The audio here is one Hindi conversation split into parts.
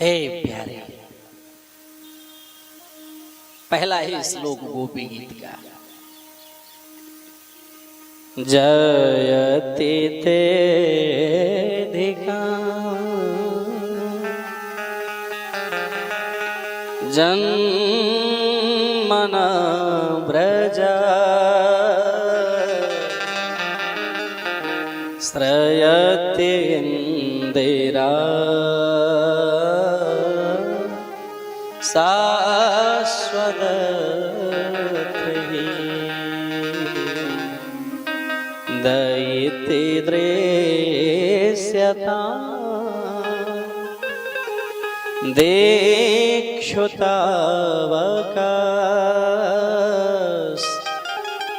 हे प्यारे, पहला ही श्लोक गोपी गीत का। जयति ते जन्मन व्रजा श्रयति इंदिरा शाश्वत दयिते दृश्यता देक्षुतावकाश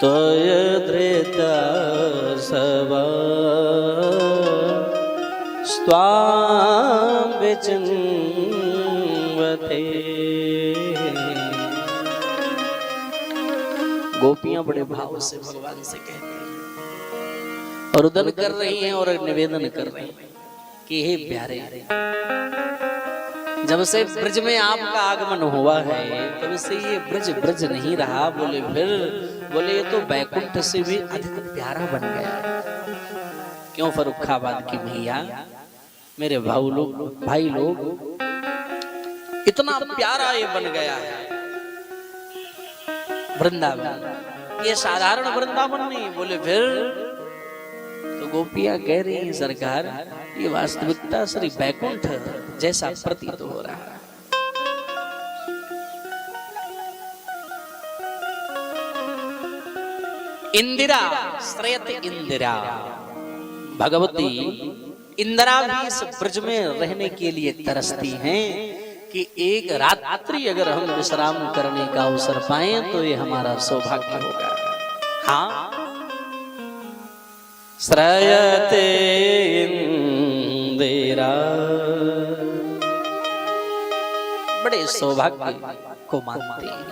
त्वय धृता सवा स्वां विचिन्वते। गोपियां बड़े भाव से भगवान से कहती हैं और रुदन कर रही हैं और निवेदन कर रही हैं कि हे प्यारे, जब से ब्रज में आपका आगमन हुआ है तब से ये ब्रज ब्रज नहीं रहा। बोले फिर? बोले ये तो बैकुंठ से भी अधिक प्यारा बन गया है। क्यों फर्रुखाबाद की मैया, मेरे भाई लोग, इतना प्यारा ये बन गया है वृंदावन। ये साधारण वृंदावन नहीं। बोले फिर? तो गोपियां कह रही हैं सरकार, ये वास्तविकता श्री बैकुंठ जैसा प्रतीत हो रहा है। इंदिरा श्रेयते इंदिरा, भगवती इंदिरा भी इस ब्रज में रहने के लिए तरसती हैं कि एक रात्रि अगर हम विश्राम करने का अवसर पाएं तो ये हमारा सौभाग्य होगा। हाँ, श्रयते इंदिरा, बड़े सौभाग्य को मानते हैं।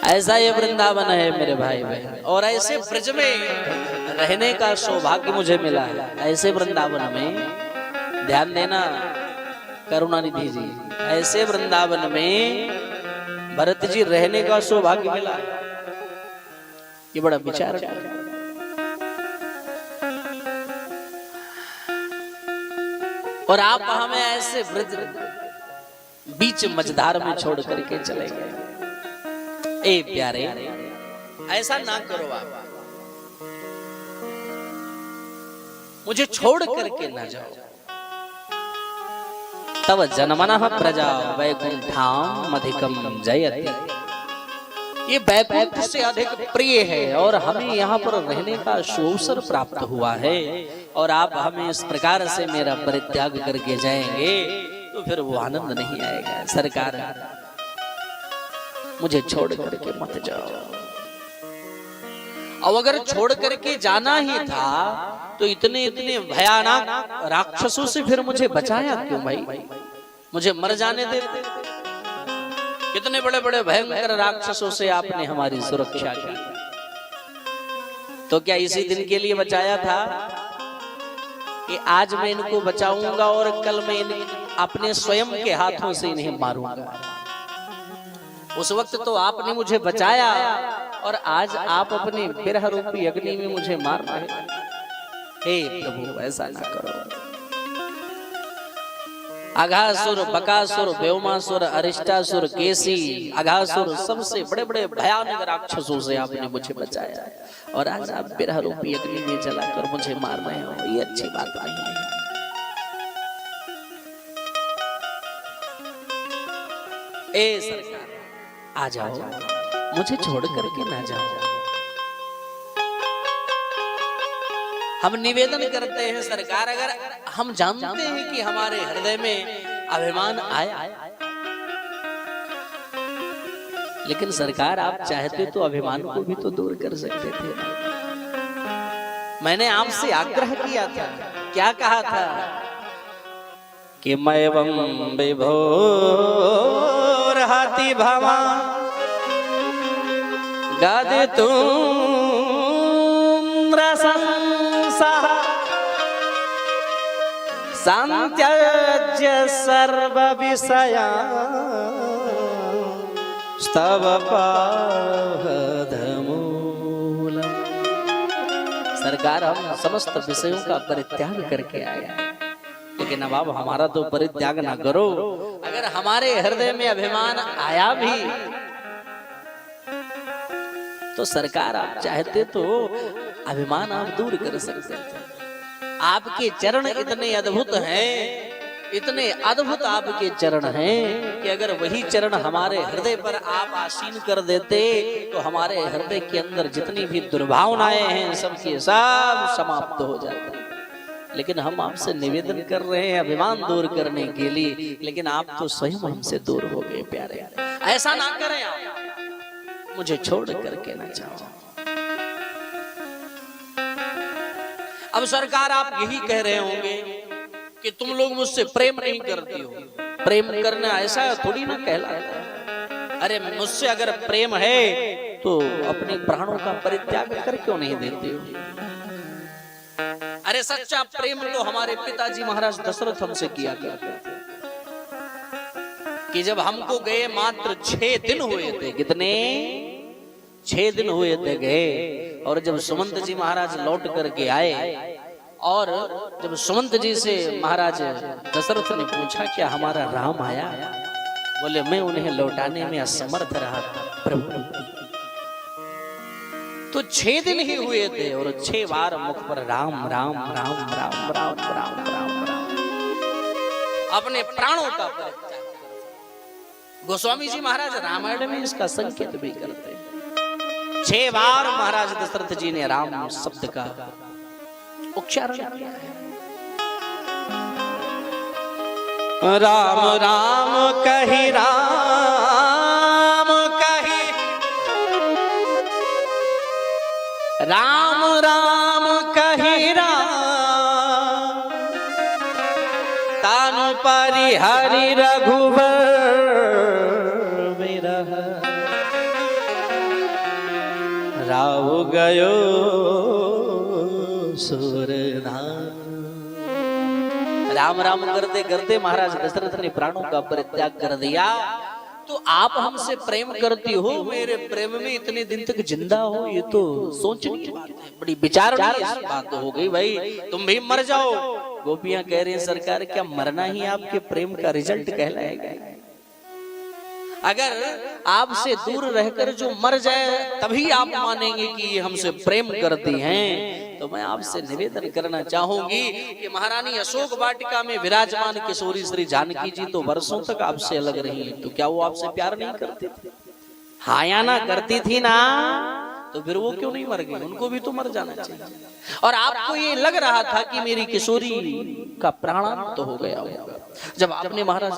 ऐसा ये वृंदावन है मेरे भाई बहन, और ऐसे ब्रज में रहने का सौभाग्य मुझे मिला है। ऐसे वृंदावन में, ध्यान देना करुणानिधि जी, ऐसे वृंदावन में भरत जी रहने का सौभाग्य मिला। ये बड़ा विचार है। और आप हमें ऐसे ब्रज बीच मझधार में छोड़ करके चले गए। ए प्यारे, ऐसा ना करो आप, मुझे छोड़ करके ना जाओ। तब जन्मनः प्रजा वैकुंठम अधिकम जयति। ये वैकुंठ से अधिक प्रिय है और हमें यहाँ पर रहने का अवसर प्राप्त हुआ है। और आप हमें इस प्रकार से मेरा परित्याग करके जाएंगे तो फिर वो आनंद नहीं आएगा। सरकार, मुझे छोड़ करके मत जाओ। और अगर छोड़ करके जाना ही था तो इतने इतने भयानक राक्षसों से फिर मुझे बचाया क्यों भाई? मुझे मर जाने देते। कितने बड़े बड़े भयंकर राक्षसों से आपने हमारी सुरक्षा की। तो क्या इसी दिन के लिए बचाया था कि आज मैं इनको बचाऊंगा और कल मैं अपने स्वयं के हाथों से इन्हें मारूंगा? उस वक्त तो आपने मुझे बचाया और आज आप अपने विरह रूपी अग्नि में मुझे मार रहे। हे प्रभु, ऐसा ना करो। अघासुर, बकासुर, व्योमासुर, अरिष्टासुर, केसी, अघासुर, सबसे बड़े बड़े भयानक राक्षसों से आपने मुझे बचाया और आज आप विरह रूपी अग्नि में जलाकर मुझे मार रहे हो। ये अच्छी बात नहीं है। ए सरकार, आ जाओ, मुझे छोड़ करके ना जाओ। हम निवेदन करते हैं सरकार, अगर हम जानते हैं कि हमारे हृदय में अभिमान आया, लेकिन सरकार आप चाहते तो अभिमान को भी तो दूर कर सकते थे। मैंने आपसे आग्रह किया था, क्या कहा था कि मैं विभोर हाथी भावा गादे तुम रसंसा संत्यज्य सर्व विषया स्तव पादमूलम्। सरकार हम समस्त विषयों का परित्याग करके आए, लेकिन अब आप हमारा तो परित्याग ना करो। अगर हमारे हृदय में अभिमान आया भी तो सरकार आप चाहते तो अभिमान आप दूर कर सकते थे। आपके चरण इतने अद्भुत हैं, इतने अद्भुत आपके चरण हैं कि अगर वही चरण हमारे हृदय पर आप आसीन कर देते तो हमारे हृदय के अंदर जितनी भी दुर्भावनाएं हैं सबके सब समाप्त हो जाते। लेकिन हम आपसे निवेदन कर रहे हैं अभिमान दूर करने के लिए, लेकिन आप तो स्वयं हमसे दूर हो गए प्यारे। ऐसा ना करें आप, मुझे छोड़ करके ना जाओ। अब सरकार आप यही कह रहे होंगे कि तुम लोग मुझसे प्रेम नहीं करती हो। प्रेम करना ऐसा थोड़ी ना कहलाता है। अरे मुझसे अगर प्रेम है तो अपने प्राणों का परित्याग कर क्यों नहीं देती हो? अरे सच्चा प्रेम तो हमारे पिताजी महाराज दशरथ हमसे किया करते थे कि जब हमको गए मात्र 6 दिन हुए थे। कितने? 6 दिन हुए थे गए। और जब सुमंत जी महाराज लौट करके आए और जब सुमंत जी से महाराज दशरथ ने पूछा क्या हमारा राम आया? बोले मैं उन्हें लौटाने में असमर्थ रहा प्रभु। तो 6 दिन ही हुए थे और 6 बार मुख पर राम राम राम राम राम राम राम राम अपने प्राणों का परित्याग। गोस्वामी जी महाराज रामायण में इसका संकेत भी करते हैं। 6 बार महाराज दशरथ जी ने राम शब्द का उच्चारण किया है। राम राम कही राम कही, राम राम कही राम, तानु परिहरि रघुबर विरह, राव गयो सुरधाम। राम राम करते करते महाराज दशरथ ने प्राणों का परित्याग कर दिया। तो आप हमसे प्रेम करती हो, मेरे प्रेम में इतने दिन तक जिंदा हो, ये तो सोचने की बात है, बड़ी विचारणीय बात हो गई। भाई तुम भी मर जाओ। गोपियां कह रही हैं सरकार क्या मरना ही आपके प्रेम का रिजल्ट कहलाएगा? अगर आपसे दूर रहकर जो मर जाए तभी आप मानेंगे कि ये हमसे प्रेम करती हैं। तो मैं आपसे निवेदन करना चाहूंगी कि महारानी अशोक वाटिका में विराजमान किशोरी श्री जानकी जी तो वर्षों तक आपसे अलग रही, तो क्या वो आपसे प्यार नहीं करती थी? हाँ या ना करती थी ना? तो फिर वो क्यों नहीं मर गई? उनको भी तो मर जाना चाहिए। और आपको ये लग रहा था कि मेरी किशोरी का प्राणांत हो गया होगा जब आपने महाराज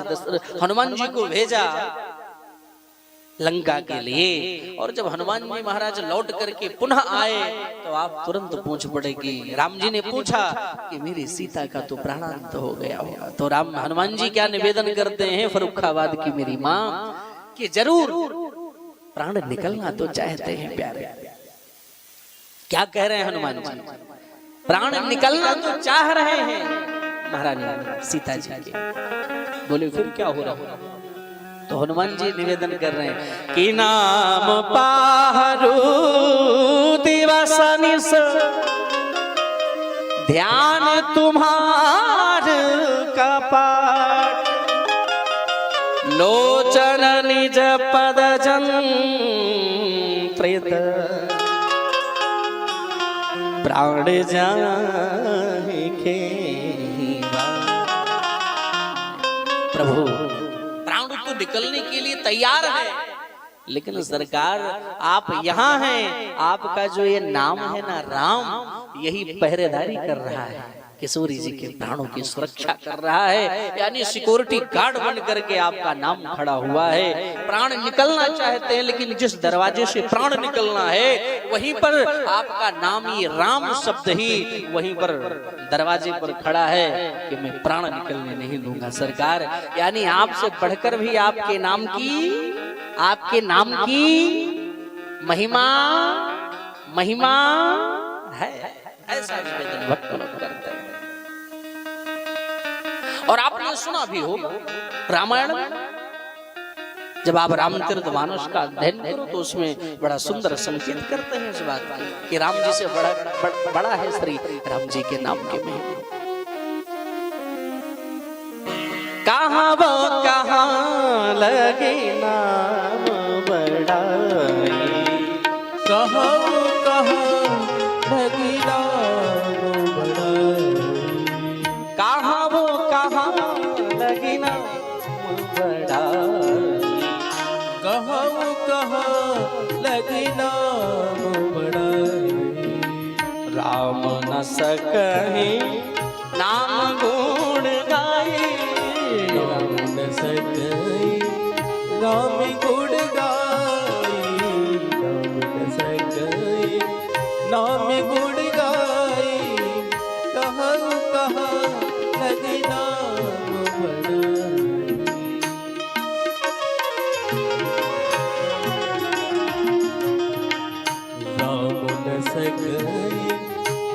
हनुमान जी को भेजा लंका के लिए। और जब हनुमान जी महाराज लौट करके पुनः आए तो आप तुरंत पूछ पड़े कि राम जी ने पूछा कि मेरी सीता का तो प्राणांत हो गया होगा। तो हनुमान जी क्या निवेदन करते हैं फर्रुखाबाद की मेरी माँ कि जरूर प्राण निकलना तो चाहते हैं प्यारे। क्या कह रहे हैं हनुमान जी? प्राण निकलना तो चाह रहे हैं महारानी सीता जी के। बोले फिर क्या हो रहा? तो हनुमान जी निवेदन कर रहे हैं कि नाम पाहरू दिवस निस, ध्यान तुम्हार कपाट, लोचन निज पद जंत्रित, प्राण जाहि खेवा। प्रभु निकलने के लिए तैयार है, लेकिन सरकार आप यहाँ हैं, आपका जो ये नाम है ना राम, यही पहरेदारी कर रहा है, किशोरी जी के प्राणों की सुरक्षा कर रहा है। यानी सिक्योरिटी गार्ड बन करके आपका नाम खड़ा हुआ है। प्राण निकलना चाहते हैं, लेकिन जिस दरवाजे से प्राण निकलना है वहीं पर आपका नाम ये राम शब्द ही वहीं पर दरवाजे पर खड़ा है कि मैं प्राण निकलने नहीं दूंगा सरकार। यानी आपसे बढ़कर भी आपके नाम की महिमा है। ऐसा निवेदन भक्त लोग करते हैं। सुना भी हो रामायण में। जब आप रामचरित मानस का अध्ययन करो तो उसमें बड़ा सुंदर संकेत करते हैं इस बात की कि राम जी से बड़ा है श्री राम जी के नाम के में। कहाँ वो कहाँ लगे नाम बड़ाई, कहाँ वो कहाँ लगे नाम बड़ाई, कहाँ वो कहाँ लगे नाम बड़ाई, कहाँ वो कहाँ लगे नाम बड़ाई। राम न सकहे नाम गुण गाए, राम न सकई राम गुण गाई, राम न सकई नाम गुण गाई। कहाँ कहाँ लगे नाम बड़ाई। राम न सकई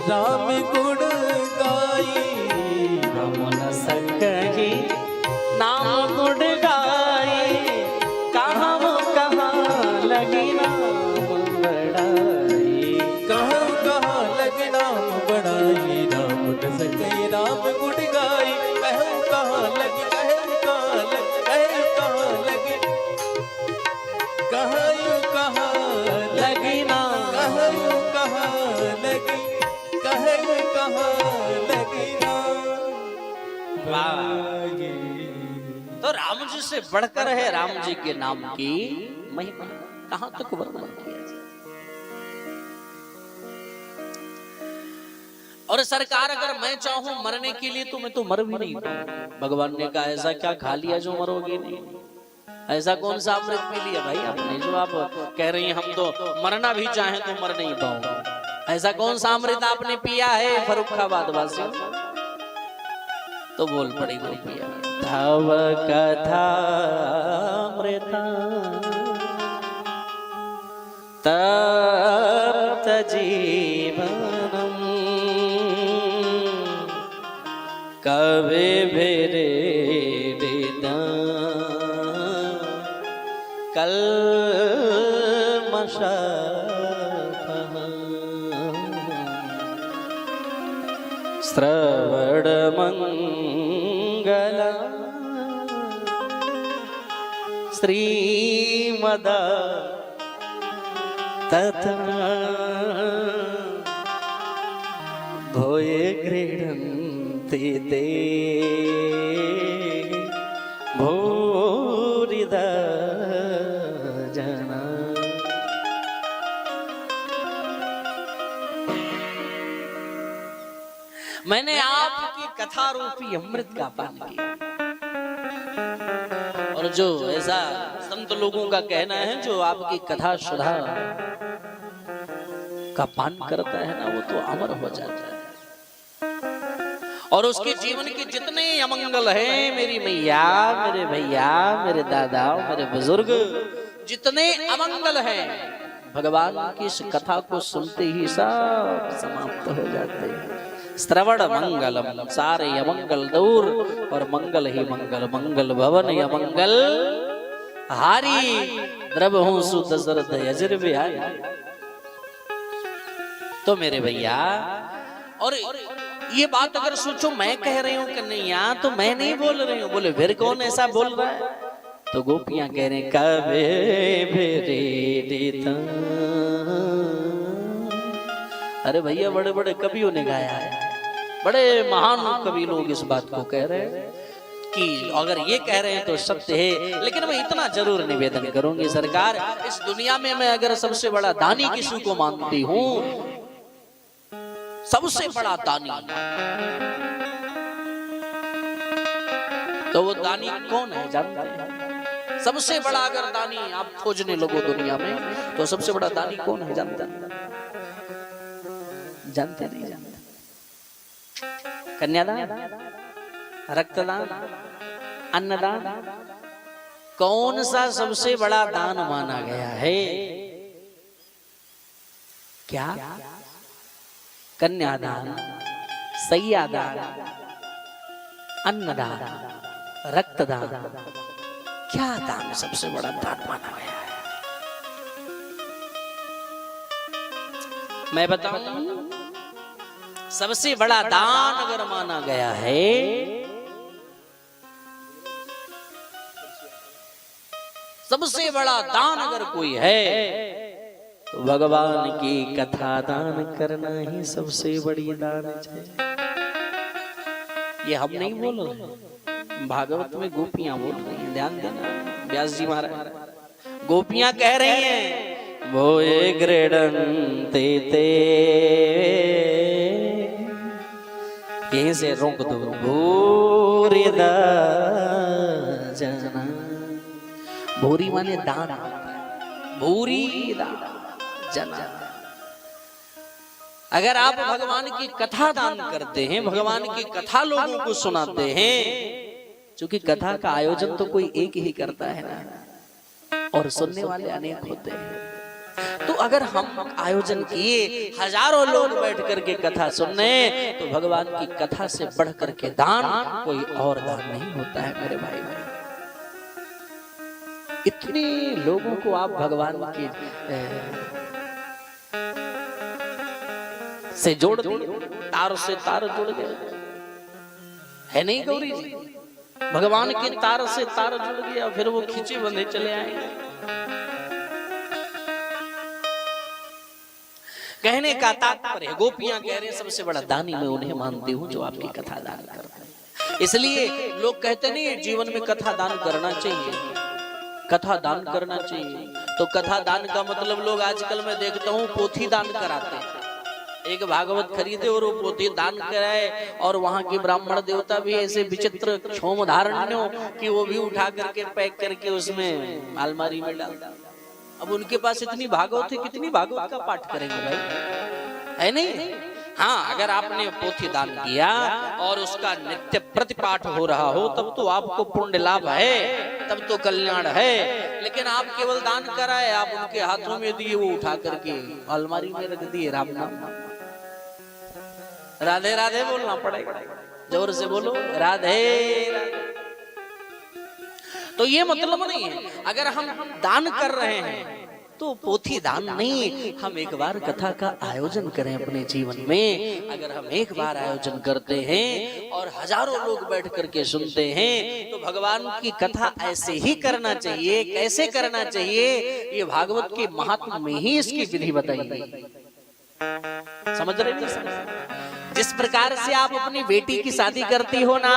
राम गुण गाई, राम न सकहे नाम गुण गाए, कहाँ वो कहाँ लगे नाम बड़ाई। कहाँ कहाँ लगे नाम बड़ाई। राम न सकई राम गुण गाई, कहूँ कहाँ लगे कहूँ कहाँ लगे कहूँ कहाँ लगे कहूँ कहाँ लगे नाम कहूँ कहाँ लगे कहूँ कहाँ लगे नाम बड़ाई। तो राम जी से बढ़कर है राम जी के नाम की महिमा, कहां तक वर्णन किया जाए। और सरकार अगर मैं चाहूं मरने के लिए तो मैं तो मर भी नहीं पाऊं। भगवान ने कहा ऐसा क्या खा लिया जो मरोगे नहीं, ऐसा कौन सा अमृत पी लिया भाई आपने जो आप कह रही हैं हम तो मरना भी चाहें तो मर नहीं पाऊं। ऐसा कौन सा अमृत आपने पिया है फर्रुखाबाद वासियों? तो बोल पड़ी गोपिया तव कथा मृता तप्त जीवनम कवे भेरे श्रवण मंगल श्रीमद तथा भोये गृह्णन्ति ते भूरिदा जना। मैंने आपकी कथा रूपी अमृत का पान किया। और जो ऐसा संत लोगों का कहना है जो आपकी कथा सुधा का पान करता है ना वो तो अमर हो जाता है। और उसके जीवन के जितने अमंगल हैं मेरी मैया मेरे भैया मेरे दादा मेरे बुजुर्ग जितने अमंगल हैं भगवान की इस कथा को सुनते ही सब समाप्त हो जाते हैं। श्रवण मंगलम सारे अमंगल दूर और मंगल ही मंगल मंगल भवन अमंगल हारी द्रवहु सुदशरथ यजर बिहारी। तो मेरे भैया और ये बात अगर सोचो मैं कह रही हूँ कि नहीं यहाँ तो मैं नहीं बोल रही हूँ, बोले फिर कौन ऐसा बोल रहा है? तो गोपियां कह रहे कबे भेरे देता। अरे भैया बड़े बड़े कवियों ने गाया है, बड़े महान कवि लोग इस बात को कह रहे हैं कि अगर ये कह रहे हैं तो सत्य है। लेकिन मैं इतना जरूर निवेदन करूंगी सरकार, इस दुनिया में मैं अगर सबसे बड़ा दानी किसी को मानती हूँ, सबसे बड़ा दानी, तो वो दानी कौन है जानते हैं? सबसे बड़ा अगर दानी आप खोजने लगो दुनिया में तो सबसे बड़ा दानी कौन है जानते हैं? जानते नहीं जानते? कन्यादान, रक्तदान, अन्नदान, कौन सा सबसे बड़ा दान माना गया है? क्या? कन्यादान, सैयादान, अन्नदान, रक्तदान। क्या दान सबसे बड़ा दान माना गया है? मैं बताऊं, सबसे बड़ा दान अगर माना गया है सबसे बड़ा दान अगर कोई है तो भगवान की कथा दान करना ही सबसे बड़ी दान है। ये हम नहीं बोल रहे, भागवत में गोपियां बोल रही हैं, ध्यान देना। व्यास जी महाराज गोपियां कह रही हैं, भोए गृणन्ते ते, यहीं से रोक दो, भूरिदा जना। भूरी माने दान, भूरी दान जना। अगर आप भगवान की कथा दान करते हैं, भगवान की कथा लोगों को सुनाते हैं, क्योंकि कथा का आयोजन तो कोई एक ही करता है ना, और सुनने वाले अनेक होते हैं। तो अगर हम आयोजन किए, हजारों लोग बैठ करके कथा सुनने, तो भगवान की कथा से बढ़ करके दान कोई और दान नहीं होता है मेरे भाई भाई। इतने लोगों को आप भगवान के से जोड़ दिए, तार से तार जुड़ गए, है नहीं गौरी जी? भगवान के तार से तार जुड़ गया, फिर वो खींचे बंधे चले आएंगे। कहने का तात्पर्य, गोपियां कह रहे हैं सबसे बड़ा दानी मैं उन्हें मानती हूं जो आपकी कथा दान करते हैं। इसलिए लोग कहते नहीं जीवन में कथा दान करना चाहिए, कथा दान करना चाहिए। तो कथा दान का मतलब लोग आजकल मैं देखता हूँ पोथी दान कराते हैं। एक भागवत खरीदे और वो पोथी दान कराए, और वहां के ब्राह्मण देवता भी ऐसे विचित्र क्षोम धारण्यों कि वो भी उठा करके पैक करके उसमें अलमारी में डाल। अब उनके पास इतनी भागवत है, कितनी भागवत का पाठ करेंगे भाई, है नहीं? हाँ, अगर आपने पोथी दान किया और उसका नित्य प्रतिपाठ हो रहा हो, तब तो आपको पुण्य लाभ है, तब तो कल्याण है। लेकिन आप केवल दान कराए, आप उनके हाथों में दिए, वो उठा करके अलमारी में रख दिए। राम नाम, राधे राधे बोलना पड़ेगा, जोर से बोलो राधे राधे। तो ये मतलब नहीं है अगर हम दान कर रहे हैं तो पोथी दान नहीं, हम एक बार कथा का आयोजन करें अपने जीवन में। अगर हम एक बार आयोजन करते हैं और हजारों लोग बैठ करके सुनते हैं, तो भगवान की कथा ऐसे ही करना चाहिए। कैसे करना चाहिए, ये भागवत के महात्म्य में ही इसकी विधि बताई गई। समझ रहे हैं? जिस प्रकार से आप अपनी बेटी की शादी करती हो ना,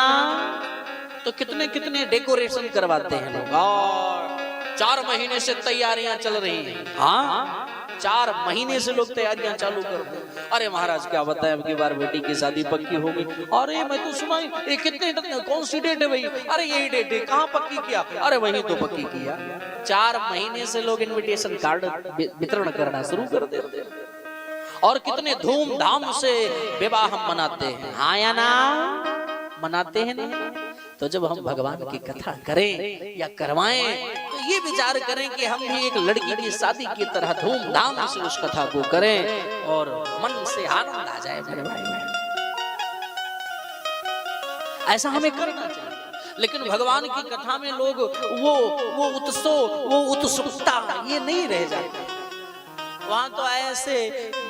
तो कितने कितने डेकोरेशन करवाते हैं लोग, और 4 महीने से तैयारियां चल रही हैं। हाँ, 4 महीने से लोग तैयारियां चालू कर दे। अरे महाराज क्या बताएं, अब की बार बेटी की शादी पक्की होगी। अरे मैं तो सुना ये कितने कौन सी डेट है भाई? अरे यही डेट है, कहाँ पक्की किया? अरे वही तो पक्की किया। 4 महीने से लोग इनविटेशन कार्ड वितरण करना शुरू कर देते हैं, और कितने धूमधाम से विवाह हम मनाते हैं। हाँ या ना? मनाते हैं ना? तो जब हम भगवान की कथा करें या करवाएं, तो ये विचार करें कि हम भी एक लड़की की शादी की तरह धूमधाम से उस कथा को करें और मन से आनंद आ जाए मेरे भाई बहन। ऐसा हमें करना चाहिए। लेकिन भगवान की कथा में लोग वो उत्सव, वो उत्सुकता ये नहीं रह जाती। वहां तो ऐसे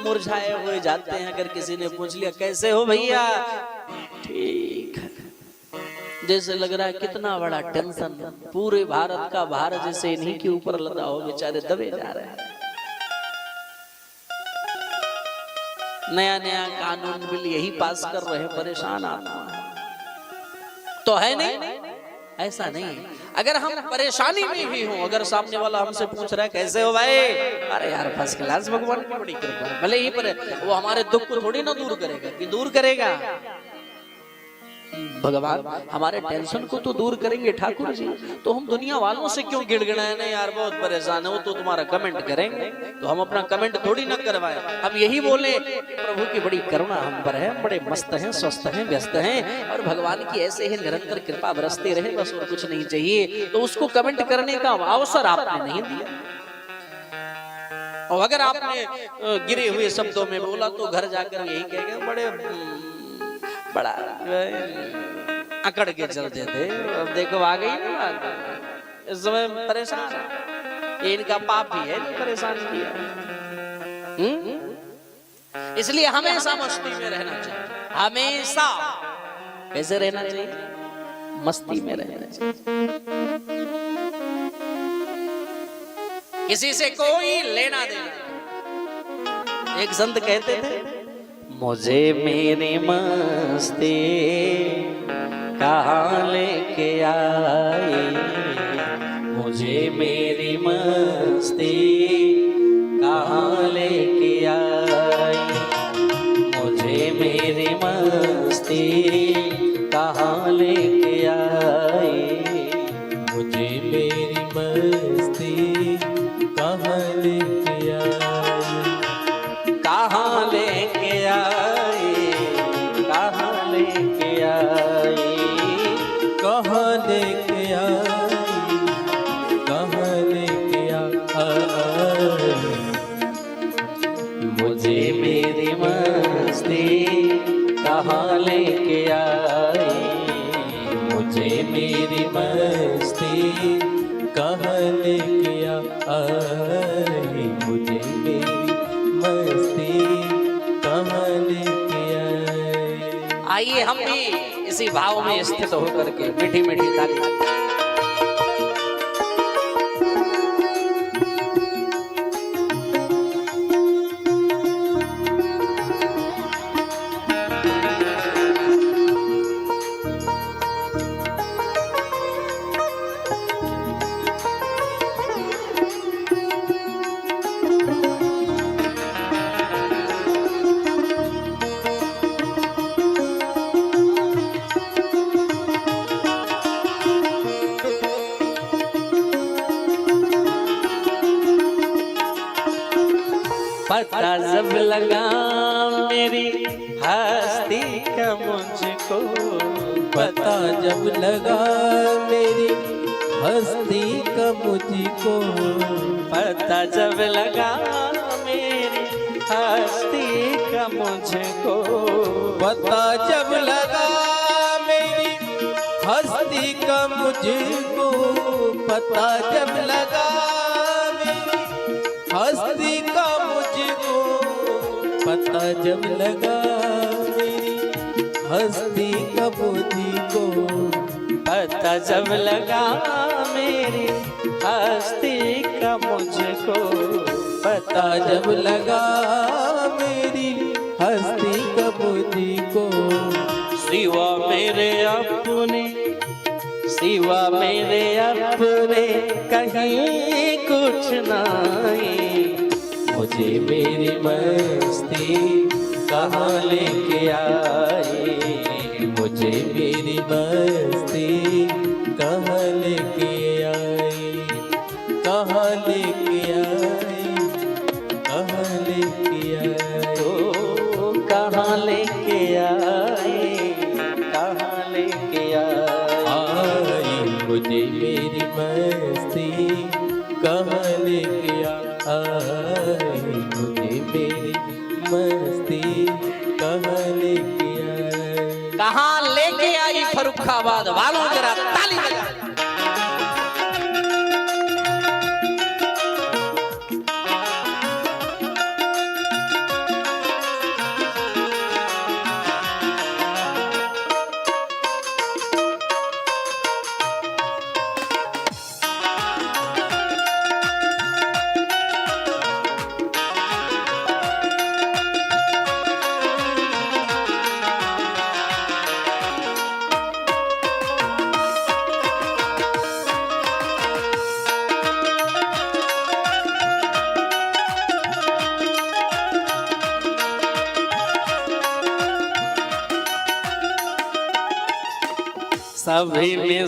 मुरझाए हुए जाते हैं। अगर किसी ने पूछ लिया कैसे हो भैया, ठीक है, जैसे लग रहा है कितना बड़ा टेंशन, पूरे भारत का भार जैसे इन्हीं के ऊपर लदा हो, बेचारे दबे जा रहे हैं। नया नया कानून बिल यही पास कर रहे हैं, परेशान आना तो है नहीं। ऐसा नहीं, अगर हम परेशानी में भी हो, अगर सामने वाला हमसे पूछ रहा है कैसे हो भाई, अरे यार फर्स्ट क्लास, भगवान की बड़ी कृपा है। भले ही पर वो हमारे दुख को थोड़ी ना दूर करेगा, कि दूर करेगा भगवान, हमारे टेंशन को तो दूर करेंगे ठाकुर जी। तो हम दुनिया वालों से क्यों गिड़गिड़ाए? नहीं यार बहुत परेशान हो, तो तुम्हारा कमेंट करेंगे, तो हम अपना कमेंट थोड़ी ना करवाएं। हम यही बोले प्रभु की बड़ी करुणा हम पर है, बड़े मस्त हैं, स्वस्थ हैं, व्यस्त हैं, और भगवान की ऐसे ही निरंतर कृपा बरसते रहे, बस और कुछ नहीं चाहिए। तो उसको कमेंट करने का अवसर आपने नहीं दिया। और अगर आपने गिरे हुए शब्दों में बोला, तो घर जाकर यही कहेंगे बड़ा अकड़ के चलते थे, अब देखो आ गई ना बात। इस समय परेशान है, ये इनका पाप ही है जो परेशान किया। इसलिए हमेशा मस्ती में रहना चाहिए, हमेशा। कैसे रहना चाहिए? मस्ती में रहना चाहिए, किसी से कोई लेना देना। एक संत कहते थे, मुझे मेरी मस्ती कहाँ लेके आई, मुझे मेरी मस्ती कहाँ लेके आई, मुझे मेरी मस्ती कहाँ लेके आई, मुझे मेरी मस्ती कहाँ लेके आई, कहाँ लेके आई, कहाँ लेके आई, कहाँ लेके आई, कहाँ लेके आई, मुझे मेरी मस्ती कहाँ लेके आई, मुझे मेरी मस्ती कहाँ लेके आई, मुझे मेरी मस्ती कहाँ लेके आई। आइए हम भी इसी भाव में स्थित होकर के मीठी मीठी ताली। पता जब लगा मेरी हस्ती का मुझको, पता जब लगा मेरी हस्ती का मुझको, पता जब लगा मेरी हस्ती का मुझको, पता जब लगा मेरी हस्ती का मुझको, पता जब लगा मेरी हस्ती का मुझको, पता जब लगा मेरी हस्ती का मुझको, पता जब लगा मेरी हस्ती का मुझको, पता जब लगा मेरी हस्ती का मुझको, सिवा मेरे अपने, सिवा मेरे अपने कहीं कुछ नहीं, मुझे मेरी मस्ती कहाँ लेके आई, मुझे मेरी मस्ती कहाँ लेके आई, कहाँ लेके आई, कहाँ लेके आई, तो कहाँ लेके आए, कहाँ लेके आए, मुझे मेरी मस्ती कहाँ लेके आई, मुझे मेरी मस्ती कहाँ लेके आई। कहाँ लेके आई फर्रुखाबाद वालों, जरा ताली बजा।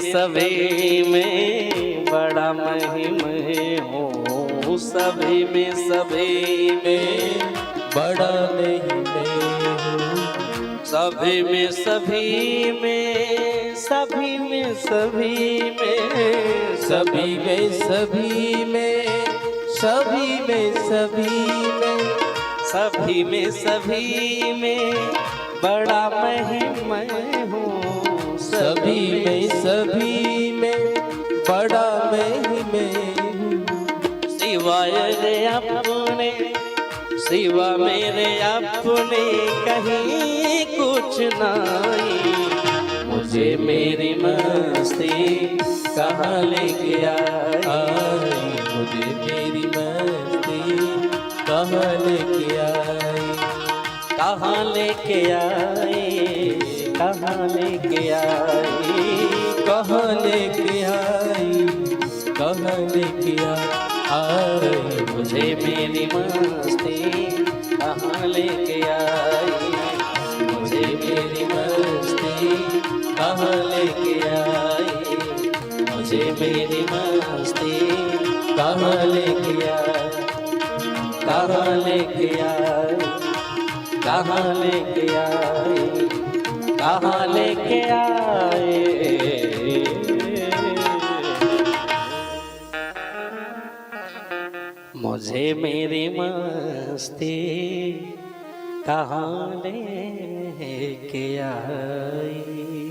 सभी में बड़ा महिम हो, सभी में बड़ा नहीं मैं हूँ, सभी में सभी में सभी में सभी में सभी में सभी में सभी में सभी में सभी में सभी में बड़ा महिम हूँ, सभी में बड़ा मैं ही मैं हूँ। सिवाय रे अपने, सिवा मेरे अपने कहीं कुछ नहीं। मुझे मेरी मस्ती कहाँ लेके आई, मुझे मेरी मस्ती कहाँ लेके आई, कहाँ लेके आई, कहाँ लेके आई, कहाँ लेके आई, कहाँ लेके आई। मुझे मेरी मस्ती कहाँ लेके आई, मुझे मेरी मस्ती कहाँ लेके आई, मुझे मेरी मस्ती कहाँ लेके आई, कहाँ लेके आई, कहाँ लेके आई, कहाँ लेके आए। मुझे मेरी मस्ती कहाँ लेके आई।